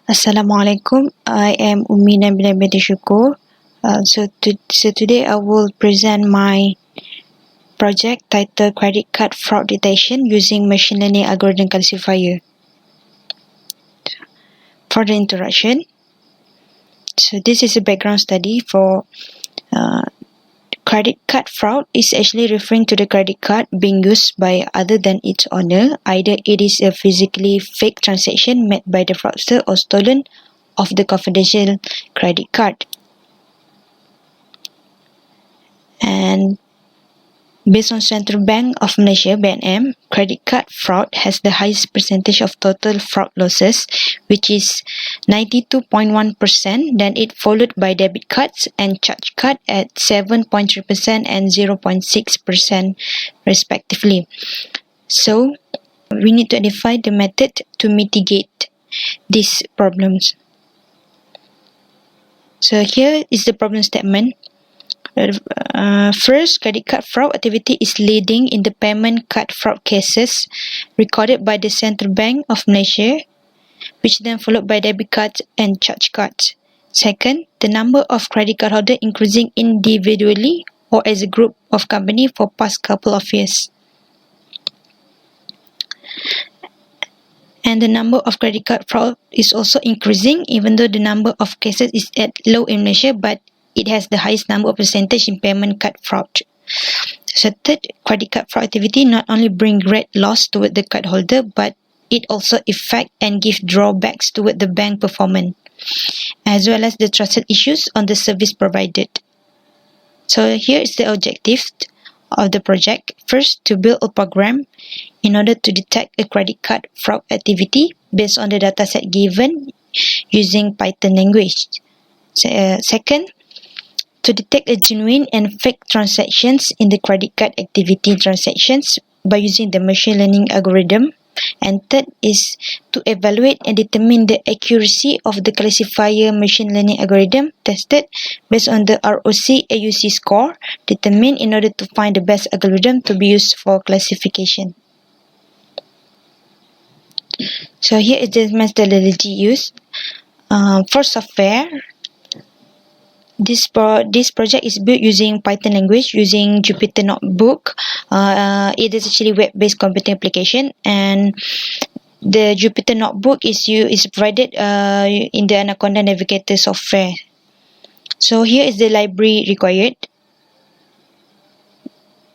Assalamualaikum. I am Ummi Nabila binti Syukur. So today I will present my project titled Credit Card Fraud Detection using Machine Learning Algorithm Classifier. For the introduction, so this is a background study for credit card fraud is actually referring to the credit card being used by other than its owner. Either it is a physically fake transaction made by the fraudster or stolen of the confidential credit card. And based on Central Bank of Malaysia (BNM), credit card fraud has the highest percentage of total fraud losses, which is 92.1%. Then it followed by debit cards and charge card at 7.3% and 0.6% respectively. So we need to identify the method to mitigate these problems. So here is the problem statement. First, credit card fraud activity is leading in the payment card fraud cases recorded by the Central Bank of Malaysia, which then followed by debit cards and charge cards. Second, the number of credit card holders increasing individually or as a group of company for past couple of years. And the number of credit card fraud is also increasing, even though the number of cases is at low in Malaysia, but it has the highest number of percentage in payment card fraud. So third, credit card fraud activity not only bring great loss toward the card holder, but it also affect and give drawbacks toward the bank performance, as well as the trusted issues on the service provided. So here is the objective of the project. First, to build a program in order to detect a credit card fraud activity based on the dataset given using Python language. Second, to detect a genuine and fake transactions in the credit card activity transactions by using the machine learning algorithm. And third is to evaluate and determine the accuracy of the classifier machine learning algorithm tested based on the ROC AUC score determined in order to find the best algorithm to be used for classification. So here is the methodology used. For software, this project is built using Python language, using Jupyter Notebook. It is actually web-based computing application, and the Jupyter Notebook is provided in the Anaconda Navigator software. So here is the library required.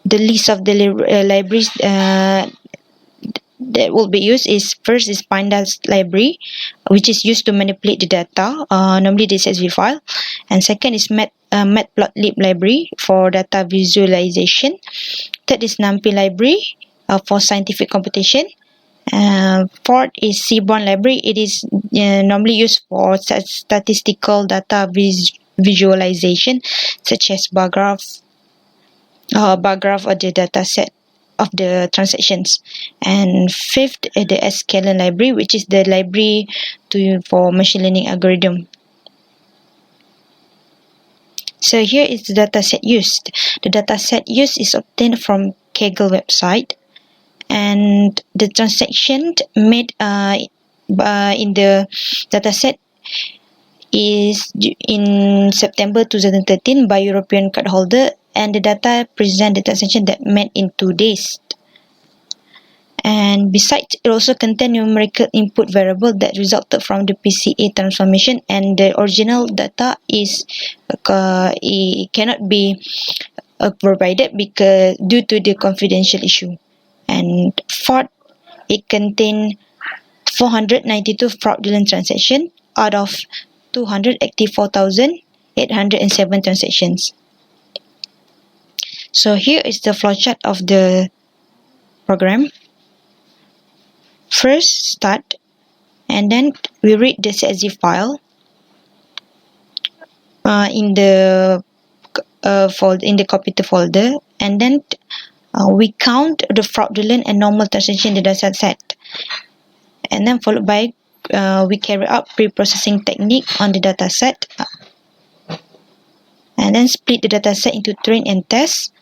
The list of the libraries that will be used is first is Pandas library, which is used to manipulate the data, normally the CSV file, and second is Matplotlib library for data visualization. Third is NumPy library for scientific computation. Fourth is Seaborn library. It is normally used for statistical data visualization, such as bar graph or the data set of the transactions. And fifth, the sklearn library, which is the library for machine learning algorithm. So here is the dataset used. The dataset used is obtained from Kaggle website, and the transaction made in the dataset is in September 2013 by European cardholder, and the data present the transaction that made in 2 days. And besides, it also contains numerical input variable that resulted from the PCA transformation, and the original data is it cannot be provided because due to the confidential issue. And fourth, it contains 492 fraudulent transactions out of 284,807 transactions. So here is the flowchart of the program. First, start, and then we read the CSV file in the computer folder, and then we count the fraudulent and normal transaction in the data set, and then followed by we carry out pre-processing technique on the data set, and then split the data set into train and test.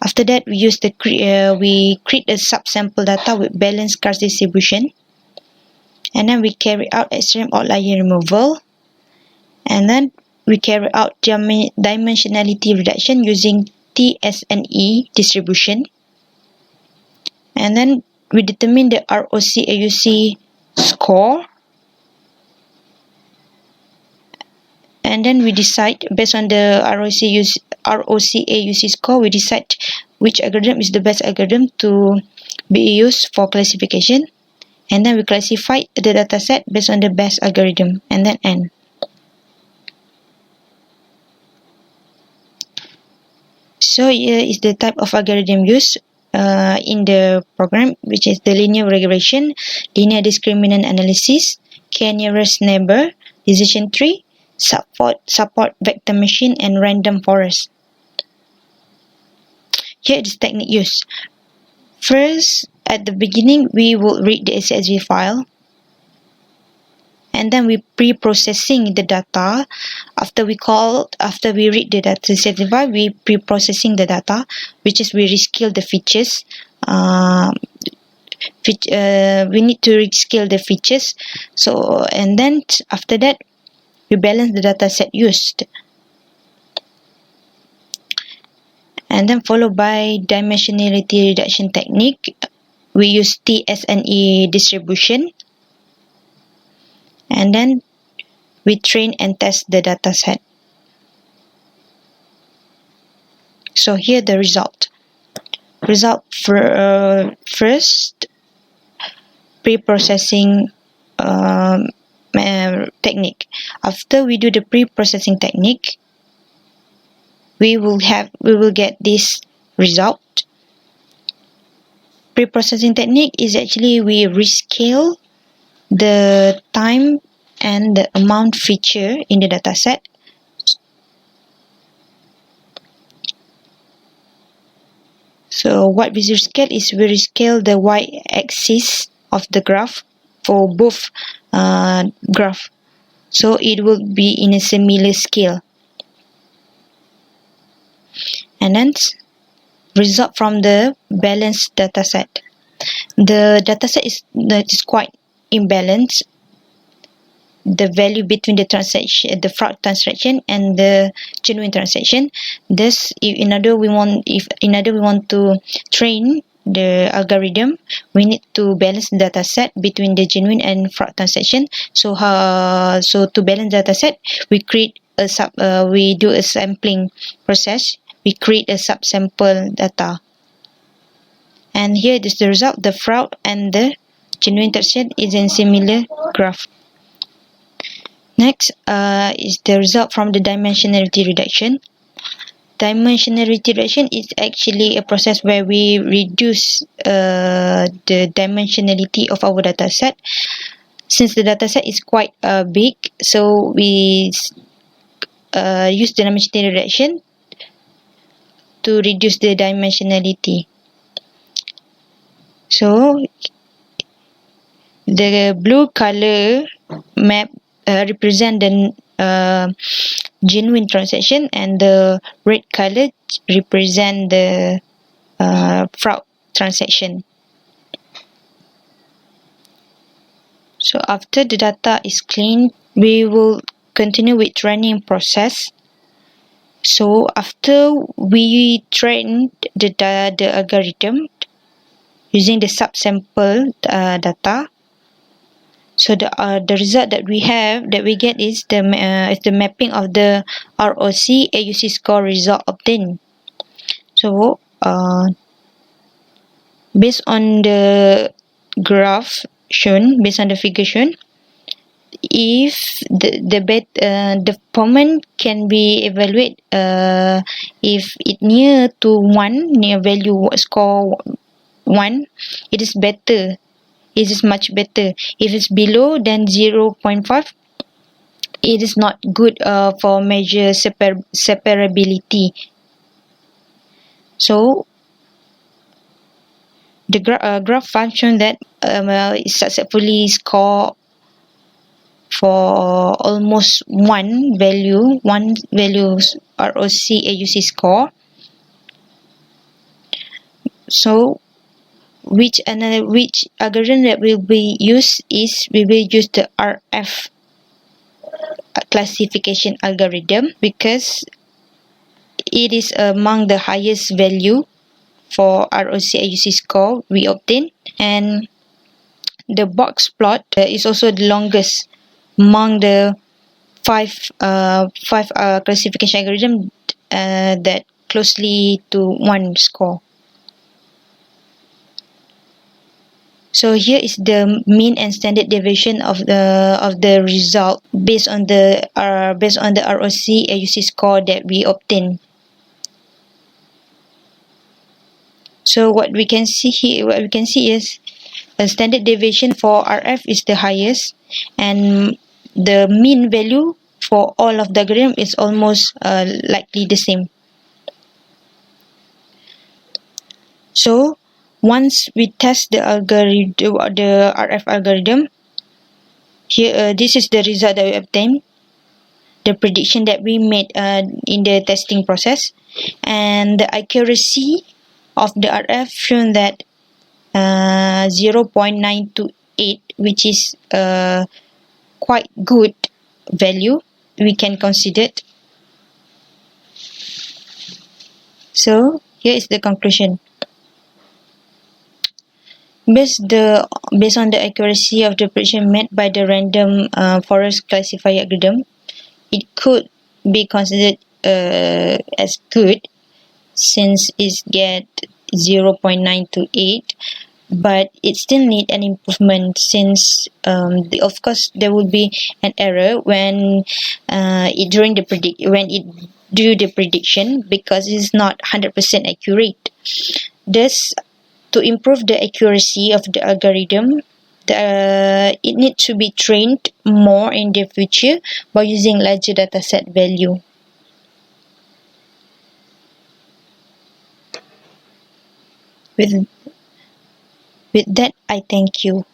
After that, we use we create a subsample data with balanced scarce distribution, and then we carry out extreme outlier removal, and then we carry out dimensionality reduction using TSNE distribution, and then we determine the ROC AUC score, and then we decide based on the ROC AUC score, we decide which algorithm is the best algorithm to be used for classification, and then we classify the dataset based on the best algorithm, and then N. So here is the type of algorithm used in the program, which is the linear regression, linear discriminant analysis, k-nearest neighbor, decision tree, support vector machine, and random forest. Here is the technique used. First, at the beginning, we will read the CSV file, and then we pre-processing the data. After we read the data CSV file, we pre-processing the data, which is we rescale the features. We need to rescale the features. So, and then after that, we balance the data set used, and then followed by dimensionality reduction technique. We use TSNE distribution, and then we train and test the data set. So here the result. For first, pre-processing technique. After we do the pre-processing technique, we will get this result. Pre-processing technique is actually we rescale the time and the amount feature in the dataset. So what we rescale is we rescale the y-axis of the graph for both graph. So it will be in a similar scale. And then result from the balanced dataset. The dataset is quite imbalanced. The value between the transaction, the fraud transaction, and the genuine transaction. Thus, if in other we want to train the algorithm, we need to balance the dataset between the genuine and fraud transaction. So to balance dataset, we create we do a sampling process. We create a subsample data, and here is the result. The fraud and the genuine transaction is in similar graph. Next is the result from the dimensionality reduction. Dimensionality reduction is actually a process where we reduce the dimensionality of our dataset. Since the dataset is quite big, so we use the dimensionality reduction to reduce the dimensionality. So the blue color map represent the genuine transaction, and the red color represent the fraud transaction. So after the data is cleaned, we will continue with training process. So after we train the algorithm using the subsample data, so the result that we get is the mapping of the ROC AUC score result obtained. So based on the graph shown, based on the figure shown, if the performance can be evaluated if it near to 1, near value score 1, it is better. It is much better. If it's below than 0.5, it is not good for measure separability. So the graph function that is successfully score for almost one value ROC AUC score. So which algorithm that will be used is we will use the RF classification algorithm, because it is among the highest value for ROC AUC score we obtain, and the box plot is also the longest among the five classification algorithm that closely to one score. So here is the mean and standard deviation of the result based on the ROC AUC score that we obtain. So what we can see is a standard deviation for RF is the highest, and the mean value for all of the algorithm is almost likely the same. So once we test the RF algorithm, here this is the result that we obtained, the prediction that we made in the testing process, and the accuracy of the RF shown that 0.928, which is quite good value we can consider. So here is the conclusion. Based on the accuracy of the prediction made by the random forest classifier algorithm, it could be considered as good, since it get 0.928, but it still need an improvement, since of course there will be an error when it do the prediction, because it is not 100% accurate. Thus, to improve the accuracy of the algorithm, it needs to be trained more in the future by using larger dataset value. With that, I thank you.